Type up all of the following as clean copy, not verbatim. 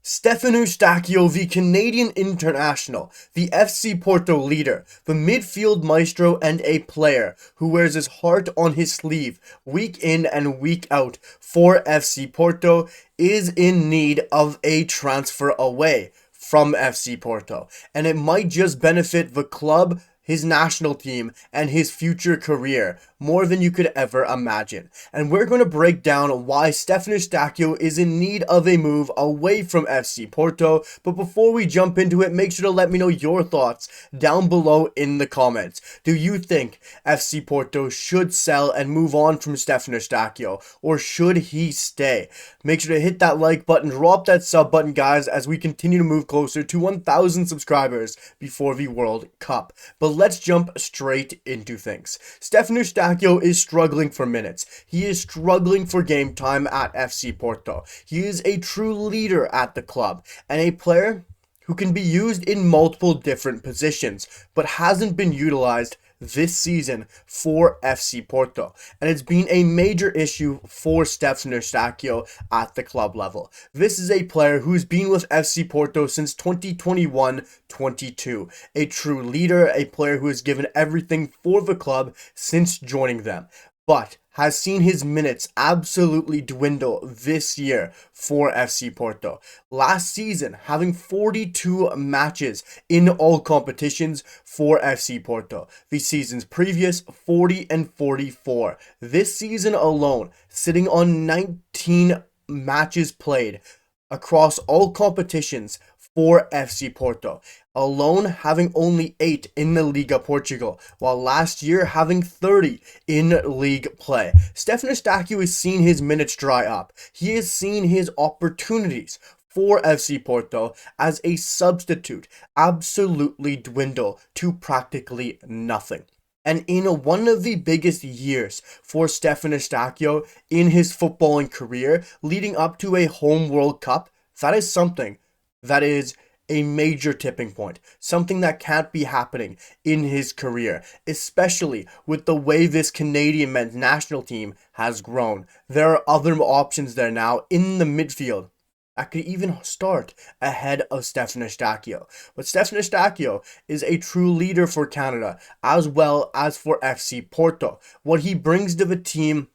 Stephen Eustáquio, the Canadian international, the FC Porto leader, the midfield maestro and a player who wears his heart on his sleeve week in and week out for FC Porto, is in need of a transfer away from FC Porto, and it might just benefit the club, his national team, and his future career more than you could ever imagine. And we're going to break down why Stephen Eustáquio is in need of a move away from FC Porto. But before we jump into it, make sure to let me know your thoughts down below in the comments. Do you think FC Porto should sell and move on from Stephen Eustáquio, or should he stay? Make sure to hit that like button, drop that sub button, guys, as we continue to move closer to 1,000 subscribers before the World Cup. But let's jump straight into things. Stephen Eustáquio is struggling for minutes. He is struggling for game time at FC Porto. He is a true leader at the club and a player who can be used in multiple different positions, but hasn't been utilized this season for FC Porto, and it's been a major issue for Stephen Eustáquio at the club level. This is a player who's been with FC Porto since 2021-22, a true leader, a player who has given everything for the club since joining them, but has seen his minutes absolutely dwindle this year for FC Porto. Last season, having 42 matches in all competitions for FC Porto. The seasons previous, 40 and 44. This season alone, sitting on 19 matches played across all competitions for FC Porto, alone having only 8 in the Liga Portugal, while last year having 30 in league play. Stephen Eustáquio has seen his minutes dry up. He has seen his opportunities for FC Porto as a substitute absolutely dwindle to practically nothing. And in one of the biggest years for Stephen Eustáquio in his footballing career, leading up to a home World Cup, that is something that is a major tipping point, something that can't be happening in his career, especially with the way this Canadian men's national team has grown. There are other options there now in the midfield that could even start ahead of Stephen Eustáquio. But Stephen Eustáquio is a true leader for Canada as well as for FC Porto. What he brings to the team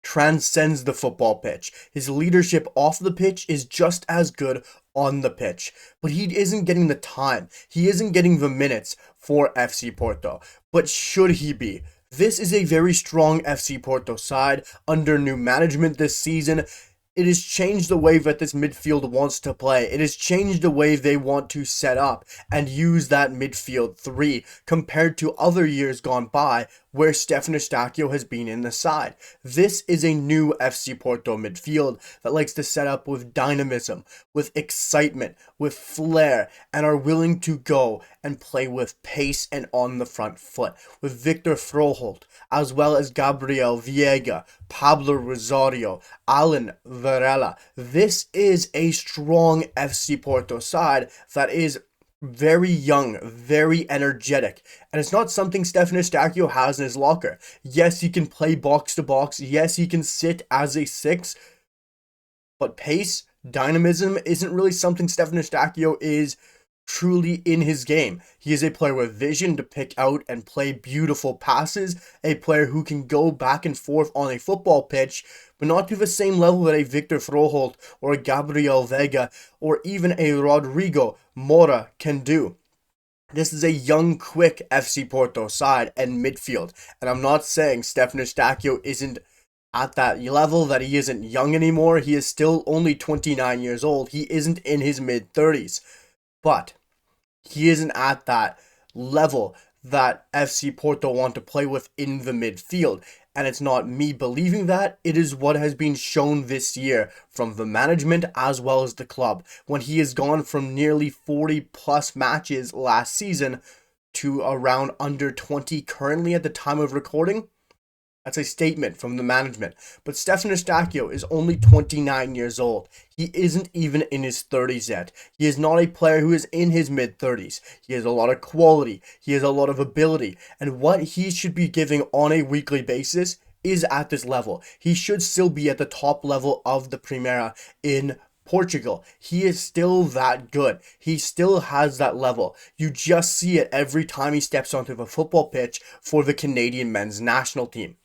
transcends the football pitch. His leadership off the pitch is just as good on the pitch, but he isn't getting the time. He isn't getting the minutes for FC Porto. But should he be? This is a very strong FC Porto side under new management this season. It has changed the way that this midfield wants to play. It has changed the way they want to set up and use that midfield three compared to other years gone by where Stephen Eustáquio has been in the side. This is a new FC Porto midfield that likes to set up with dynamism, with excitement, with flair, and are willing to go and play with pace and on the front foot. With Victor Froholt, as well as Gabriel Viega, Pablo Rosario, Alan Varela. This is a strong FC Porto side that is very young, very energetic, and it's not something Stephen Eustáquio has in his locker. Yes, he can play box to box. Yes, he can sit as a 6, but pace, dynamism isn't really something Stephen Eustáquio is truly in his game. He is a player with vision to pick out and play beautiful passes, a player who can go back and forth on a football pitch, but not to the same level that a Victor Froholt or a Gabriel Vega or even a Rodrigo Mora can do. This is a young, quick FC Porto side and midfield, and I'm not saying Stephen Eustáquio isn't at that level, that he isn't young anymore. He is still only 29 years old. He isn't in his mid-30s. But he isn't at that level that FC Porto want to play with in the midfield. And it's not me believing that. It is what has been shown this year from the management as well as the club, when he has gone from nearly 40 plus matches last season to around under 20 currently at the time of recording. That's a statement from the management. But Stephen Eustáquio is only 29 years old. He isn't even in his 30s yet. He is not a player who is in his mid-30s. He has a lot of quality. He has a lot of ability. And what he should be giving on a weekly basis is at this level. He should still be at the top level of the Primera in Portugal. He is still that good. He still has that level. You just see it every time he steps onto the football pitch for the Canadian men's national team.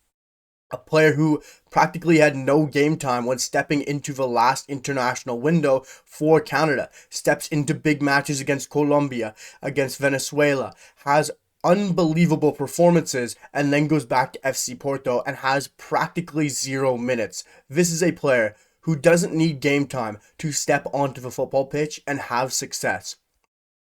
A player who practically had no game time when stepping into the last international window for Canada, steps into big matches against Colombia, against Venezuela, has unbelievable performances, and then goes back to FC Porto and has practically 0 minutes. This is a player who doesn't need game time to step onto the football pitch and have success.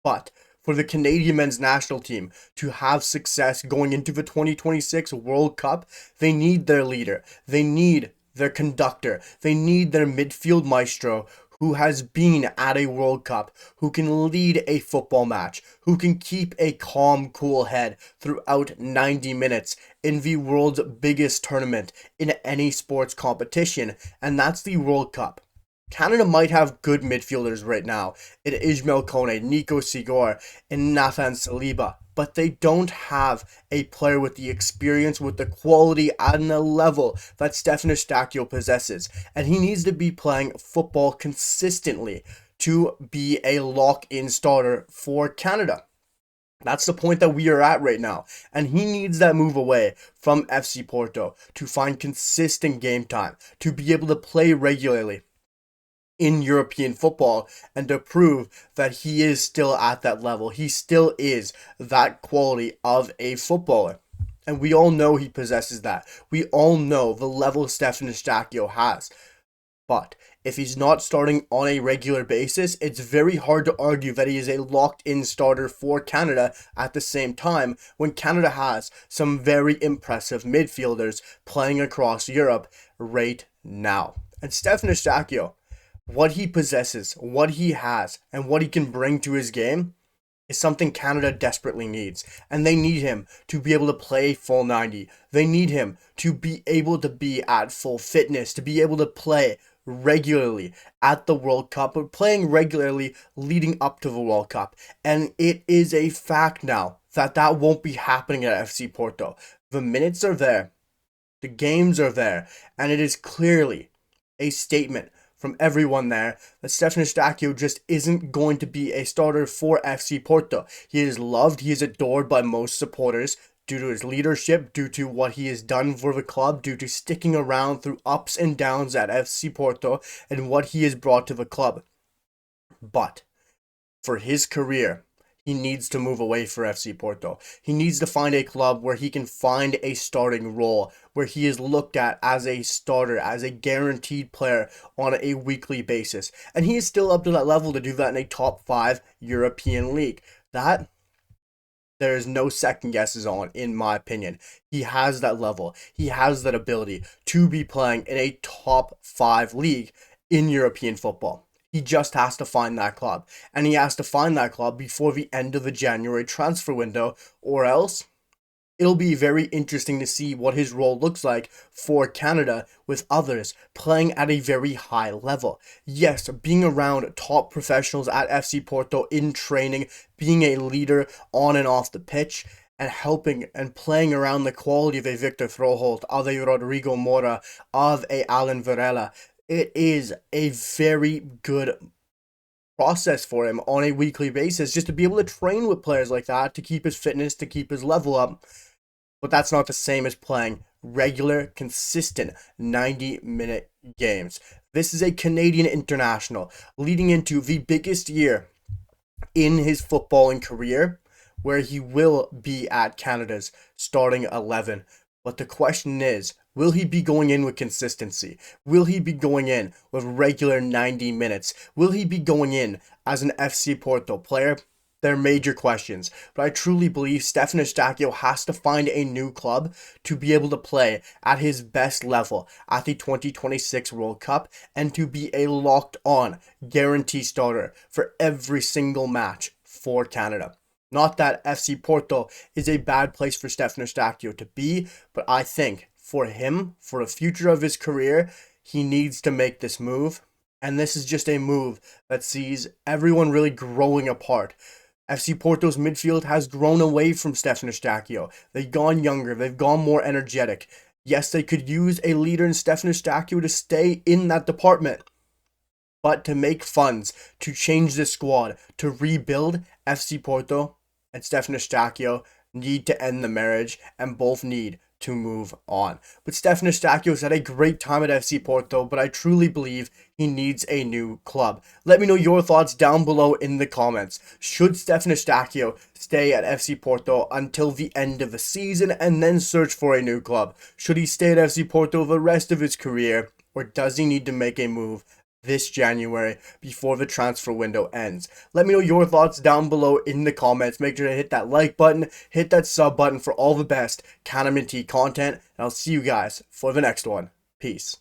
But for the Canadian men's national team to have success going into the 2026 World Cup, they need their leader. They need their conductor. They need their midfield maestro who has been at a World Cup, who can lead a football match, who can keep a calm, cool head throughout 90 minutes in the world's biggest tournament in any sports competition, and that's the World Cup. Canada might have good midfielders right now in Ismail Kone, Nico Sigor, and Nathan Saliba, but they don't have a player with the experience, with the quality, and the level that Stephen Eustáquio possesses. And he needs to be playing football consistently to be a lock-in starter for Canada. That's the point that we are at right now. And he needs that move away from FC Porto to find consistent game time, to be able to play regularly in European football and to prove that he is still at that level. He still is that quality of a footballer. And we all know he possesses that. We all know the level Stephen Eustáquio has. But if he's not starting on a regular basis, it's very hard to argue that he is a locked-in starter for Canada at the same time when Canada has some very impressive midfielders playing across Europe right now. And Stephen Eustáquio, what he possesses, what he has, and what he can bring to his game is something Canada desperately needs. And they need him to be able to play full 90. They need him to be able to be at full fitness, to be able to play regularly at the World Cup, or playing regularly leading up to the World Cup. And it is a fact now that that won't be happening at FC Porto. The minutes are there, the games are there, and it is clearly a statement from everyone there that Stephen Eustáquio just isn't going to be a starter for FC Porto. He is loved, he is adored by most supporters due to his leadership, due to what he has done for the club, due to sticking around through ups and downs at FC Porto, and what he has brought to the club. But for his career, he needs to move away for FC Porto. He needs to find a club where he can find a starting role, where he is looked at as a starter, as a guaranteed player on a weekly basis. And he is still up to that level to do that in a top 5 European league. That there is no second guesses on, in my opinion. He has that level. He has that ability to be playing in a top 5 league in European football. He just has to find that club. And he has to find that club before the end of the January transfer window, or else it'll be very interesting to see what his role looks like for Canada with others playing at a very high level. Yes, being around top professionals at FC Porto in training, being a leader on and off the pitch, and helping and playing around the quality of a Victor Froholt, of a Rodrigo Mora, of a Alan Varela. It is a very good process for him on a weekly basis just to be able to train with players like that, to keep his fitness, to keep his level up. But that's not the same as playing regular, consistent 90-minute games. This is a Canadian international leading into the biggest year in his footballing career, where he will be at Canada's starting 11. But the question is, will he be going in with consistency? Will he be going in with regular 90 minutes? Will he be going in as an FC Porto player? They're major questions, but I truly believe Stephen Eustáquio has to find a new club to be able to play at his best level at the 2026 World Cup and to be a locked-on guarantee starter for every single match for Canada. Not that FC Porto is a bad place for Stephen Eustáquio to be, but I think for him, for the future of his career, he needs to make this move. And this is just a move that sees everyone really growing apart. FC Porto's midfield has grown away from Stephen Eustáquio. They've gone younger, they've gone more energetic. Yes, they could use a leader in Stephen Eustáquio to stay in that department. But to make funds, to change the squad, to rebuild, FC Porto and Stephen Eustáquio need to end the marriage and both need to move on. But Stephen Eustáquio has had a great time at FC Porto, but I truly believe he needs a new club. Let me know your thoughts down below in the comments. Should Stephen Eustáquio stay at FC Porto until the end of the season and then search for a new club? Should he stay at FC Porto the rest of his career, or does he need to make a move this January before the transfer window ends? Let me know your thoughts down below in the comments. Make sure to hit that like button, hit that sub button for all the best Canada content, and I'll see you guys for the next one. Peace.